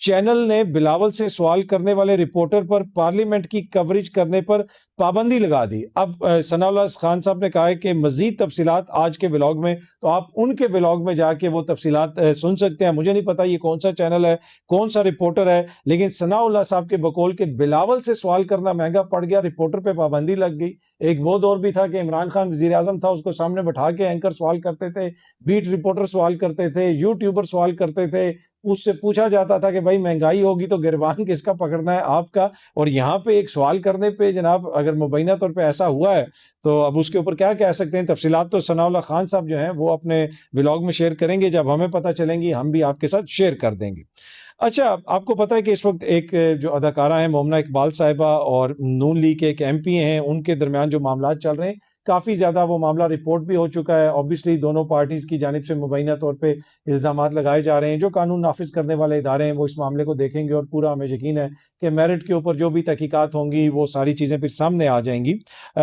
Channel نے بلاول سے سوال کرنے والے رپورٹر پر پارلیمنٹ کی کوریج کرنے پر پابندی لگا دی۔ اب ثناء اللہ خان صاحب نے کہا ہے کہ مزید تفصیلات آج کے ولاگ میں، تو آپ ان کے ولاگ میں جا کے وہ تفصیلات سن سکتے ہیں۔ مجھے نہیں پتا یہ کون سا چینل ہے، کون سا رپورٹر ہے، لیکن ثناء اللہ صاحب کے بقول کہ بلاول سے سوال کرنا مہنگا پڑ گیا، رپورٹر پہ پابندی لگ گئی۔ ایک وہ دور بھی تھا کہ عمران خان وزیر اعظم تھا، اس کو سامنے بٹھا کے اینکر سوال کرتے تھے، بیٹ رپورٹر سوال کرتے تھے، یوٹیوبر سوال کرتے تھے، اس سے پوچھا جاتا تھا کہ بھائی مہنگائی ہوگی تو گریبان کس کا پکڑنا ہے، آپ کا؟ اور یہاں پہ ایک سوال کرنے پہ جناب اگر مبینہ طور پہ ایسا ہوا ہے تو اب اس کے اوپر کیا کہہ سکتے ہیں۔ تفصیلات تو ثناء اللہ خان صاحب جو ہیں وہ اپنے ولاگ میں شیئر کریں گے، جب ہمیں پتہ چلیں گی ہم بھی آپ کے ساتھ شیئر کر دیں گے۔ اچھا، آپ کو پتہ ہے کہ اس وقت ایک جو اداکارہ ہیں مومنہ اقبال صاحبہ اور نون لیگ کے ایک ایم پی ہیں، ان کے درمیان جو معاملات چل رہے ہیں، کافی زیادہ وہ معاملہ رپورٹ بھی ہو چکا ہے۔ اوبیسلی دونوں پارٹیز کی جانب سے مبینہ طور پہ الزامات لگائے جا رہے ہیں۔ جو قانون نافذ کرنے والے ادارے ہیں وہ اس معاملے کو دیکھیں گے، اور پورا ہمیں یقین ہے کہ میرٹ کے اوپر جو بھی تحقیقات ہوں گی وہ ساری چیزیں پھر سامنے آ جائیں گی۔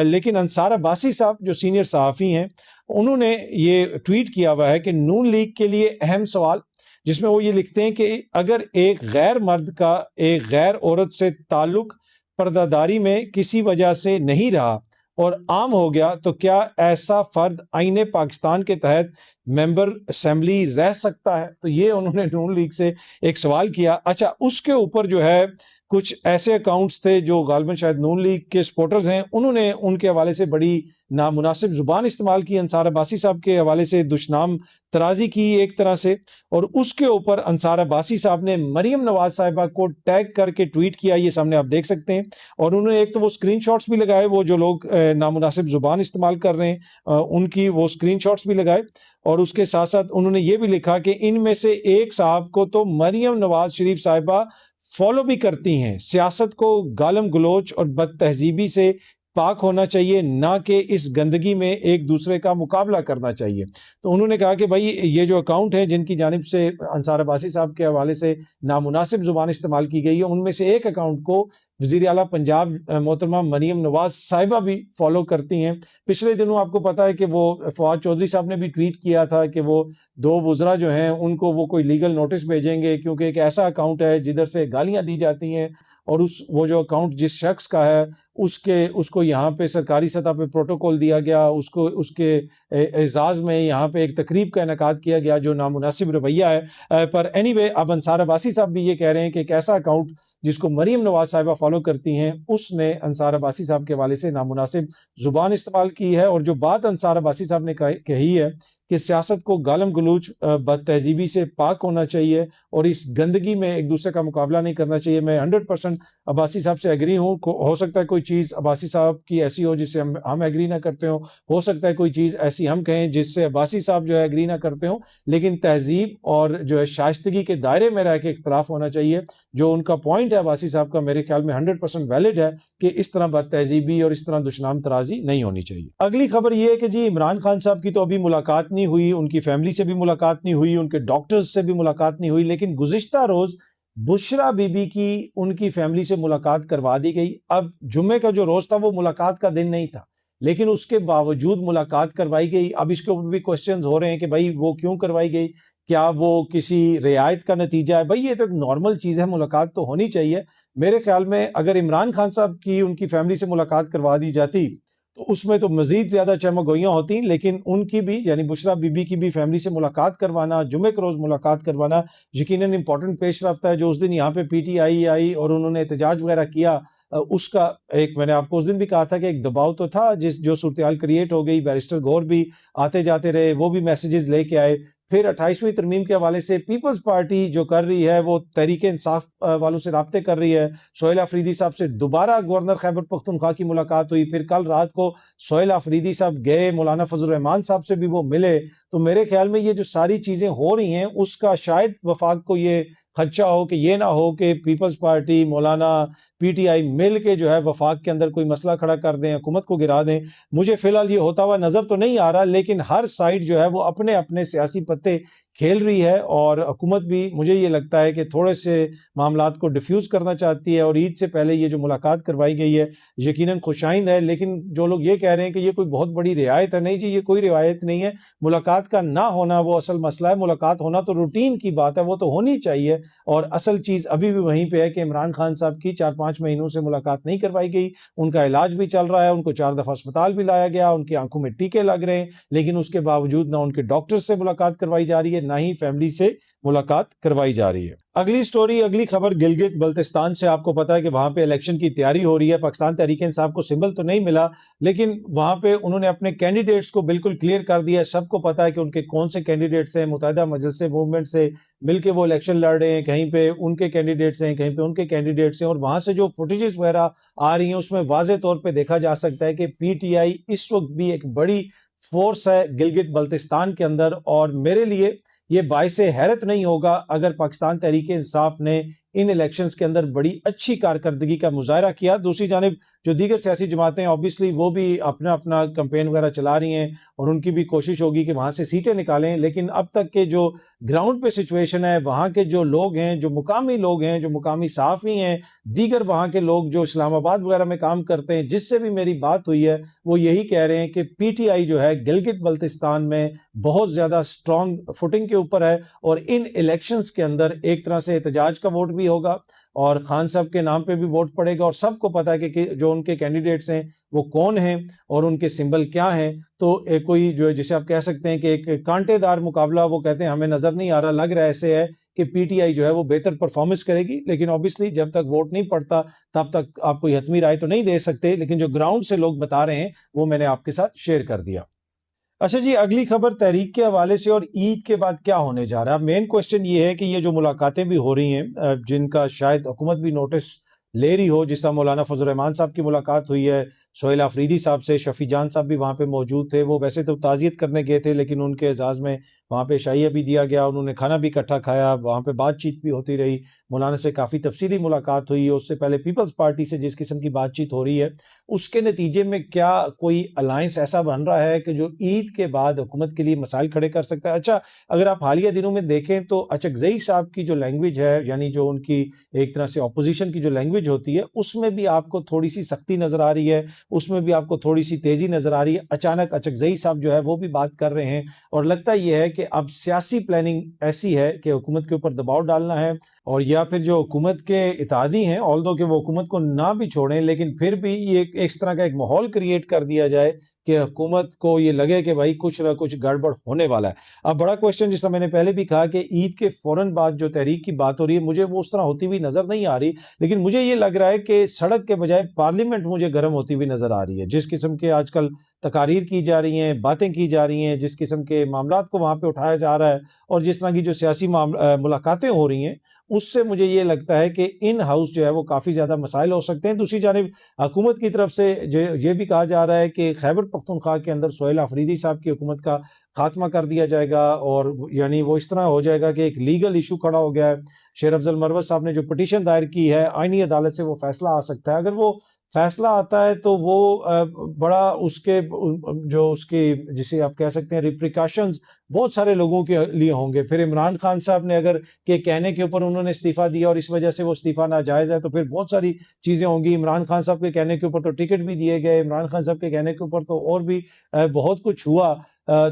لیکن انصار عباسی صاحب جو سینئر صحافی ہیں، انہوں نے یہ ٹویٹ کیا ہوا ہے کہ نون لیگ کے لیے اہم سوال، جس میں وہ یہ لکھتے ہیں کہ اگر ایک غیر مرد کا ایک غیر عورت سے تعلق پردہ داری میں کسی وجہ سے نہیں رہا اور عام ہو گیا تو کیا ایسا فرد آئین پاکستان کے تحت ممبر اسمبلی رہ سکتا ہے؟ تو یہ انہوں نے نون لیگ سے ایک سوال کیا۔ اچھا، اس کے اوپر جو ہے کچھ ایسے اکاؤنٹس تھے جو غالباً شاید نون لیگ کے سپورٹرز ہیں، انہوں نے ان کے حوالے سے بڑی نامناسب زبان استعمال کی، انصار عباسی صاحب کے حوالے سے دشنام ترازی کی ایک طرح سے، اور اس کے اوپر انصار عباسی صاحب نے مریم نواز صاحبہ کو ٹیگ کر کے ٹویٹ کیا، یہ سامنے آپ دیکھ سکتے ہیں۔ اور انہوں نے ایک تو وہ اسکرین شاٹس بھی لگائے، وہ جو لوگ نامناسب زبان استعمال کر رہے ہیں ان کی وہ اسکرین شاٹس بھی لگائے، اور اس کے ساتھ ساتھ انہوں نے یہ بھی لکھا کہ ان میں سے ایک صاحب کو تو مریم نواز شریف صاحبہ فالو بھی کرتی ہیں، سیاست کو گالم گلوچ اور بد تہذیبی سے پاک ہونا چاہیے، نہ کہ اس گندگی میں ایک دوسرے کا مقابلہ کرنا چاہیے۔ تو انہوں نے کہا کہ بھائی یہ جو اکاؤنٹ ہیں جن کی جانب سے انصار عباسی صاحب کے حوالے سے نامناسب زبان استعمال کی گئی ہے، ان میں سے ایک اکاؤنٹ کو وزیر اعلیٰ پنجاب محترمہ مریم نواز صاحبہ بھی فالو کرتی ہیں۔ پچھلے دنوں آپ کو پتا ہے کہ وہ فواد چودھری صاحب نے بھی ٹویٹ کیا تھا کہ وہ دو وزراء جو ہیں ان کو وہ کوئی لیگل نوٹس بھیجیں گے، کیونکہ ایک ایسا اکاؤنٹ ہے جدھر سے گالیاں دی جاتی ہیں، اور وہ جو اکاؤنٹ جس شخص کا ہے اس کو یہاں پہ سرکاری سطح پہ پروٹوکول دیا گیا، اس کے اعزاز میں یہاں پہ ایک تقریب کا انعقاد کیا گیا جو نامناسب رویہ ہے۔ پر اینی وے، اب انصار عباسی صاحب بھی یہ کہہ رہے ہیں کہ ایک ایسا اکاؤنٹ جس کو مریم نواز صاحبہ فالو کرتی ہیں، اس نے انصار عباسی صاحب کے حوالے سے نامناسب زبان استعمال کی ہے۔ اور جو بات انصار عباسی صاحب نے کہی ہے کہ سیاست کو گالم گلوچ بد تہذیبی سے پاک ہونا چاہیے اور اس گندگی میں ایک دوسرے کا مقابلہ نہیں کرنا چاہیے، میں 100% عباسی صاحب سے ایگری ہوں۔ ہو سکتا ہے کوئی چیز عباسی صاحب کی ایسی ہو جس سے ہم ایگری نہ کرتے ہو سکتا ہے کوئی چیز ایسی ہم کہیں جس سے عباسی صاحب جو ہے ایگری نہ کرتے ہوں، لیکن تہذیب اور جو ہے شائستگی کے دائرے میں رہ کے اختلاف ہونا چاہیے۔ جو ان کا پوائنٹ ہے عباسی صاحب کا، میرے خیال میں 100% ویلڈ ہے کہ اس طرح بد تہذیبی اور اس طرح دشنام ترازی نہیں ہونی چاہیے۔ اگلی خبر یہ ہے کہ جی عمران خان صاحب کی تو ابھی ملاقات نہیں ہوئی، ان کی فیملی سے بھی ملاقات نہیں ہوئی، ان کے ڈاکٹرز سے بھی ملاقات نہیں ہوئی، لیکن گزشتہ روز بشرا بی بی کی ان کی فیملی سے ملاقات کروا دی گئی۔ اب جمعے کا جو روز تھا وہ ملاقات کا دن نہیں تھا، لیکن اس کے باوجود ملاقات کروائی گئی۔ اب اس کے اوپر بھی کوسچنز ہو رہے ہیں کہ بھائی وہ کیوں کروائی گئی، کیا وہ کسی رعایت کا نتیجہ ہے؟ بھائی یہ تو ایک نارمل چیز ہے، ملاقات تو ہونی چاہیے۔ میرے خیال میں اگر عمران خان صاحب کی ان کی فیملی سے ملاقات کروا دی جاتی تو اس میں تو مزید زیادہ چمگوئیاں ہوتی، لیکن ان کی بھی یعنی بشرا بی بی کی بھی فیملی سے ملاقات کروانا، جمعے کے روز ملاقات کروانا یقیناً امپورٹنٹ پیش رفت ہے۔ جو اس دن یہاں پہ پی ٹی آئی آئی اور انہوں نے احتجاج وغیرہ کیا، اس کا ایک میں نے آپ کو اس دن بھی کہا تھا کہ ایک دباؤ تو تھا جو صورتحال کریٹ ہو گئی۔ بیرسٹر گور بھی آتے جاتے رہے، وہ بھی میسیجز لے کے آئے۔ پھر 28ویں ترمیم کے حوالے سے پیپلز پارٹی جو کر رہی ہے وہ تحریک انصاف والوں سے رابطے کر رہی ہے۔ سہیل آفریدی صاحب سے دوبارہ گورنر خیبر پختونخوا کی ملاقات ہوئی، پھر کل رات کو سہیل آفریدی صاحب گئے، مولانا فضل الرحمان صاحب سے بھی وہ ملے۔ تو میرے خیال میں یہ جو ساری چیزیں ہو رہی ہیں اس کا شاید وفاق کو یہ خدشہ ہو کہ یہ نہ ہو کہ Peoples party, Maulana, P T I مل کے جو ہے وفاق کے اندر کوئی مسئلہ کھڑا کر دیں، حکومت کو گرا دیں۔ مجھے فی الحال یہ ہوتا ہوا نظر تو نہیں آ رہا، لیکن ہر سائڈ جو ہے وہ اپنے اپنے سیاسی پتے کھیل رہی ہے، اور حکومت بھی مجھے یہ لگتا ہے کہ تھوڑے سے معاملات کو ڈیفیوز کرنا چاہتی ہے، اور عید سے پہلے یہ جو ملاقات کروائی گئی ہے یقیناً خوش آئند ہے۔ لیکن جو لوگ یہ کہہ رہے ہیں کہ یہ کوئی بہت بڑی رعایت ہے، نہیں جی، یہ کوئی روایت نہیں ہے۔ ملاقات کا نہ ہونا وہ اصل مسئلہ ہے، ملاقات ہونا تو روٹین کی بات ہے، وہ تو ہونی چاہیے، اور اصل چیز ابھی بھی وہیں پہ ہے کہ عمران خان صاحب کی 4-5 مہینوں سے ملاقات نہیں کروائی گئی، ان کا علاج بھی چل رہا ہے، ان کو 4 دفعہ اسپتال بھی لایا گیا، ان کی آنکھوں میں ٹیکے لگ رہے ہیں، لیکن اس کے باوجود نہ ان کے ڈاکٹر سے ملاقات کروائی جا رہی ہے، نہ ہی فیملی سے ملاقات کروائی جا رہی ہے۔ اگلی سٹوری، اگلی خبر گلگت بلتستان سے۔ آپ کو پتا ہے کہ وہاں پہ الیکشن کی تیاری ہو رہی ہے، پاکستان تحریک انصاف کو سمبل تو نہیں ملا، لیکن وہاں پہ انہوں نے اپنے کینڈیڈیٹس کو بالکل کلیئر کر دیا ہے، سب کو پتا ہے کہ ان کے کون سے کینڈیڈیٹس ہیں، متحدہ مجلس موومنٹ سے مل کے وہ الیکشن لڑ رہے ہیں، کہیں پہ ان کے کینڈیڈیٹس ہیں، کہیں پہ ان کے کینڈیڈیٹس ہیں، اور وہاں سے جو فوٹیجز وغیرہ آ رہی ہیں اس میں واضح طور پہ دیکھا جا سکتا ہے کہ پی ٹی آئی اس وقت بھی ایک بڑی فورس ہے گلگت بلتستان کے اندر، اور میرے لیے یہ باعث حیرت نہیں ہوگا اگر پاکستان تحریک انصاف نے ان الیکشنز کے اندر بڑی اچھی کارکردگی کا مظاہرہ کیا۔ دوسری جانب جو دیگر سیاسی جماعتیں اوبیسلی وہ بھی اپنا اپنا کمپین وغیرہ چلا رہی ہیں، اور ان کی بھی کوشش ہوگی کہ وہاں سے سیٹیں نکالیں، لیکن اب تک کے جو گراؤنڈ پہ سچویشن ہے، وہاں کے جو لوگ ہیں، جو مقامی لوگ ہیں، جو مقامی صحافی ہیں، دیگر وہاں کے لوگ جو اسلام آباد وغیرہ میں کام کرتے ہیں، جس سے بھی میری بات ہوئی ہے، وہ یہی کہہ رہے ہیں کہ پی ٹی آئی جو ہے گلگت بلتستان میں بہت زیادہ سٹرونگ فوٹنگ کے اوپر ہے، اور ان الیکشنز کے اندر ایک طرح سے احتجاج کا ووٹ بھی ہوگا، اور خان صاحب کے نام پہ بھی ووٹ پڑے گا، اور سب کو پتا ہے کہ جو ان کے کینڈیڈیٹس ہیں وہ کون ہیں اور ان کے سمبل کیا ہیں۔ تو کوئی جو جسے آپ کہہ سکتے ہیں کہ ایک کانٹے دار مقابلہ، وہ کہتے ہیں ہمیں نظر نہیں آ رہا، لگ رہا ایسے ہے کہ پی ٹی آئی جو ہے وہ بہتر پرفارمنس کرے گی، لیکن اوبیسلی جب تک ووٹ نہیں پڑتا تب تک آپ کوئی حتمی رائے تو نہیں دے سکتے، لیکن جو گراؤنڈ سے لوگ بتا رہے ہیں وہ میں نے آپ کے ساتھ شیئر کر دیا۔ اچھا جی، اگلی خبر تحریک کے حوالے سے، اور عید کے بعد کیا ہونے جا رہا ہے۔ مین کوشچن یہ ہے کہ یہ جو ملاقاتیں بھی ہو رہی ہیں، جن کا شاید حکومت بھی نوٹس لے رہی ہو، جس طرح مولانا فضل الرحمان صاحب کی ملاقات ہوئی ہے سہیل آفریدی صاحب سے، شفیع جان صاحب بھی وہاں پہ موجود تھے، وہ ویسے تو تعزیت کرنے گئے تھے، لیکن ان کے اعزاز میں وہاں پہ شائیہ بھی دیا گیا، انہوں نے کھانا بھی اکٹھا کھایا، وہاں پہ بات چیت بھی ہوتی رہی، مولانا سے کافی تفصیلی ملاقات ہوئی۔ اس سے پہلے پیپلز پارٹی سے جس قسم کی بات چیت ہو رہی ہے، اس کے نتیجے میں کیا کوئی الائنس ایسا بن رہا ہے کہ جو عید کے بعد حکومت کے لیے مسائل کھڑے کر سکتا ہے۔ اچھا، اگر آپ حالیہ دنوں میں دیکھیں تو اچکزئی صاحب کی جو لینگویج ہے، یعنی جو ان کی ایک طرح سے اپوزیشن کی جو لینگویج ہوتی ہے، اس میں بھی آپ کو تھوڑی سی سختی نظر آ رہی ہے، اس میں بھی آپ کو تھوڑی سی تیزی نظر آ رہی ہے۔ اچانک اچکزئی صاحب جو ہے وہ بھی بات کر رہے ہیں، اور لگتا یہ ہے کہ اب سیاسی پلاننگ ایسی ہے کہ حکومت کے اوپر دباؤ ڈالنا ہے، اور یا پھر جو حکومت کے اتحادی ہیں، although کہ وہ حکومت کو نہ بھی چھوڑیں، لیکن پھر بھی یہ اس طرح کا ایک ماحول کریٹ کر دیا جائے کہ حکومت کو یہ لگے کہ بھائی کچھ نہ کچھ گڑبڑ ہونے والا ہے۔ اب بڑا کوشچن، جس طرح میں نے پہلے بھی کہا کہ عید کے فوراً بعد جو تحریک کی بات ہو رہی ہے، مجھے وہ اس طرح ہوتی ہوئی نظر نہیں آ رہی، لیکن مجھے یہ لگ رہا ہے کہ سڑک کے بجائے پارلیمنٹ مجھے گرم ہوتی ہوئی نظر آ رہی ہے۔ جس قسم کے آج کل تقاریر کی جا رہی ہیں، باتیں کی جا رہی ہیں، جس قسم کے معاملات کو وہاں پہ اٹھایا جا رہا ہے، اور جس طرح کی جو سیاسی ملاقاتیں ہو رہی ہیں، اس سے مجھے یہ لگتا ہے کہ ان ہاؤس جو ہے وہ کافی زیادہ مسائل ہو سکتے ہیں۔ دوسری جانب حکومت کی طرف سے یہ بھی کہا جا رہا ہے کہ خیبر پختونخوا کے اندر سہیل آفریدی صاحب کی حکومت کا خاتمہ کر دیا جائے گا، اور یعنی وہ اس طرح ہو جائے گا کہ ایک لیگل ایشو کھڑا ہو گیا ہے۔ شیر افضل مروت صاحب نے جو پٹیشن دائر کی ہے، آئینی عدالت سے وہ فیصلہ آ سکتا ہے۔ اگر وہ فیصلہ آتا ہے تو وہ بڑا اس کے جو اس کی جسے آپ کہہ سکتے ہیں ریپریکاشنز بہت سارے لوگوں کے لیے ہوں گے۔ پھر عمران خان صاحب نے اگر کہ کہنے کے اوپر انہوں نے استعفیٰ دیا اور اس وجہ سے وہ استعفیٰ ناجائز ہے، تو پھر بہت ساری چیزیں ہوں گی۔ عمران خان صاحب کے کہنے کے اوپر تو ٹکٹ بھی دیے گئے، عمران خان صاحب کے کہنے کے اوپر تو اور بھی بہت کچھ ہوا۔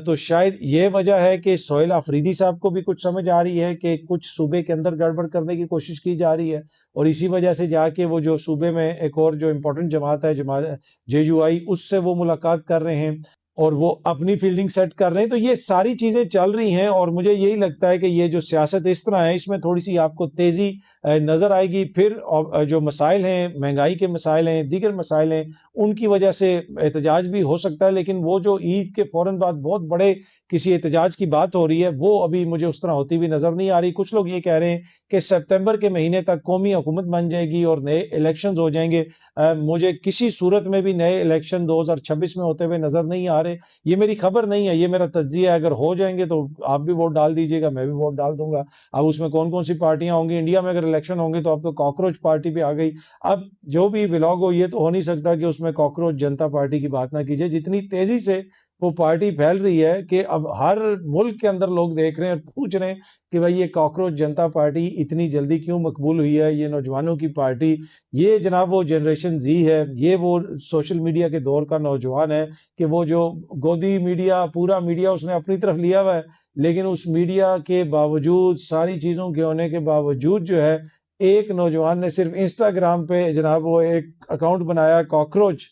تو شاید یہ وجہ ہے کہ سہیل آفریدی صاحب کو بھی کچھ سمجھ آ رہی ہے کہ کچھ صوبے کے اندر گڑبڑ کرنے کی کوشش کی جا رہی ہے، اور اسی وجہ سے جا کے وہ جو صوبے میں ایک اور جو امپورٹنٹ جماعت ہے، جماعت جے یو آئی، اس سے وہ ملاقات کر رہے ہیں اور وہ اپنی فیلڈنگ سیٹ کر رہے ہیں۔ تو یہ ساری چیزیں چل رہی ہیں، اور مجھے یہی لگتا ہے کہ یہ جو سیاست اس طرح ہے، اس میں تھوڑی سی آپ کو تیزی نظر آئے گی۔ پھر جو مسائل ہیں، مہنگائی کے مسائل ہیں، دیگر مسائل ہیں، ان کی وجہ سے احتجاج بھی ہو سکتا ہے، لیکن وہ جو عید کے فوراً بعد بہت بڑے کسی احتجاج کی بات ہو رہی ہے، وہ ابھی مجھے اس طرح ہوتی ہوئی نظر نہیں آ رہی۔ کچھ لوگ یہ کہہ رہے ہیں کہ سپتمبر کے مہینے تک قومی حکومت بن جائے گی اور نئے الیکشنز ہو جائیں گے۔ مجھے کسی صورت میں بھی نئے الیکشن 2026 میں ہوتے ہوئے نظر نہیں آ رہے۔ یہ میری خبر نہیں ہے، یہ میرا تجزیہ ہے۔ اگر ہو جائیں گے تو آپ بھی ووٹ ڈال دیجیے گا، میں بھی ووٹ ڈال دوں گا۔ اب اس میں کون کون سی پارٹیاں ہوں گی؟ انڈیا میں اگر الیکشن ہوں گے تو اب تو کاکروچ پارٹی بھی آ گئی۔ اب جو بھی ولاگ ہو، یہ تو ہو نہیں سکتا کہ اس میں کاکروچ جنتا پارٹی کی بات نہ کیجیے۔ جتنی تیزی سے وہ پارٹی پھیل رہی ہے کہ اب ہر ملک کے اندر لوگ دیکھ رہے ہیں اور پوچھ رہے ہیں کہ بھائی یہ کاکروچ جنتا پارٹی اتنی جلدی کیوں مقبول ہوئی ہے، یہ نوجوانوں کی پارٹی، یہ جناب وہ جنریشن زی ہے، یہ وہ سوشل میڈیا کے دور کا نوجوان ہے کہ وہ جو گودی میڈیا، پورا میڈیا اس نے اپنی طرف لیا ہوا ہے، لیکن اس میڈیا کے باوجود، ساری چیزوں کے ہونے کے باوجود جو ہے، ایک نوجوان نے صرف انسٹاگرام پہ جناب وہ ایک اکاؤنٹ بنایا کاکروچ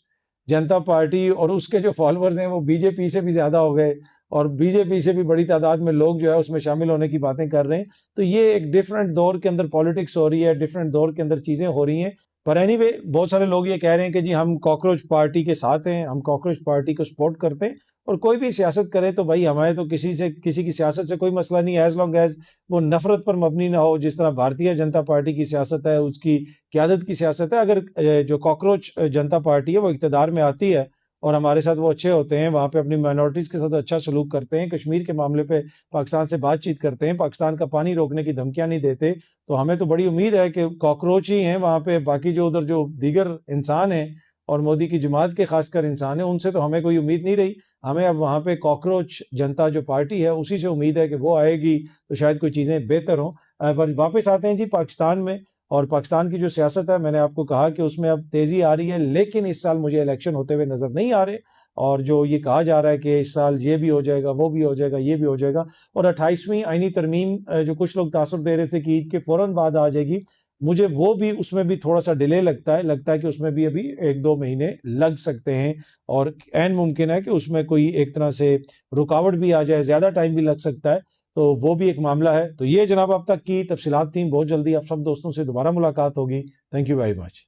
جنتا پارٹی، اور اس کے جو فالورز ہیں وہ بی جے پی سے بھی زیادہ ہو گئے، اور بی جے پی سے بھی بڑی تعداد میں لوگ جو ہے اس میں شامل ہونے کی باتیں کر رہے ہیں۔ تو یہ ایک ڈیفرنٹ دور کے اندر پالیٹکس ہو رہی ہے، ڈیفرنٹ دور کے اندر چیزیں ہو رہی ہیں۔ پر اینی وے بہت سارے لوگ یہ کہہ رہے ہیں کہ جی ہم کاکروچ پارٹی کے ساتھ ہیں، ہم کاکروچ پارٹی کو سپورٹ کرتے ہیں، اور کوئی بھی سیاست کرے تو بھائی ہمارے تو کسی کی سیاست سے کوئی مسئلہ نہیں، ایز لانگ ایز وہ نفرت پر مبنی نہ ہو، جس طرح بھارتیہ جنتا پارٹی کی سیاست ہے، اس کی قیادت کی سیاست ہے۔ اگر جو کاکروچ جنتا پارٹی ہے وہ اقتدار میں آتی ہے اور ہمارے ساتھ وہ اچھے ہوتے ہیں، وہاں پہ اپنی مائنورٹیز کے ساتھ اچھا سلوک کرتے ہیں، کشمیر کے معاملے پہ پاکستان سے بات چیت کرتے ہیں، پاکستان کا پانی روکنے کی دھمکیاں نہیں دیتے، تو ہمیں تو بڑی امید ہے کہ کاکروچ ہی ہیں وہاں پہ، باقی جو ادھر جو دیگر انسان ہیں اور مودی کی جماعت کے خاص کر انسان ہیں، ان سے تو ہمیں کوئی امید نہیں رہی۔ ہمیں اب وہاں پہ کاکروچ جنتا جو پارٹی ہے اسی سے امید ہے کہ وہ آئے گی تو شاید کوئی چیزیں بہتر ہوں۔ پر واپس آتے ہیں جی پاکستان میں، اور پاکستان کی جو سیاست ہے، میں نے آپ کو کہا کہ اس میں اب تیزی آ رہی ہے، لیکن اس سال مجھے الیکشن ہوتے ہوئے نظر نہیں آ رہے، اور جو یہ کہا جا رہا ہے کہ اس سال یہ بھی ہو جائے گا، وہ بھی ہو جائے گا، یہ بھی ہو جائے گا، اور 28ویں آئینی ترمیم جو کچھ لوگ تاثر دے رہے تھے کہ عید کے فوراً بعد آ جائے گی، مجھے وہ بھی اس میں بھی تھوڑا سا ڈیلے لگتا ہے کہ اس میں بھی ابھی 1-2 مہینے لگ سکتے ہیں، اور عین ممکن ہے کہ اس میں کوئی ایک طرح سے رکاوٹ بھی آ جائے، زیادہ ٹائم بھی لگ سکتا ہے، تو وہ بھی ایک معاملہ ہے۔ تو یہ جناب اب تک کی تفصیلات تھیں، بہت جلدی آپ سب دوستوں سے دوبارہ ملاقات ہوگی۔ Thank you very much.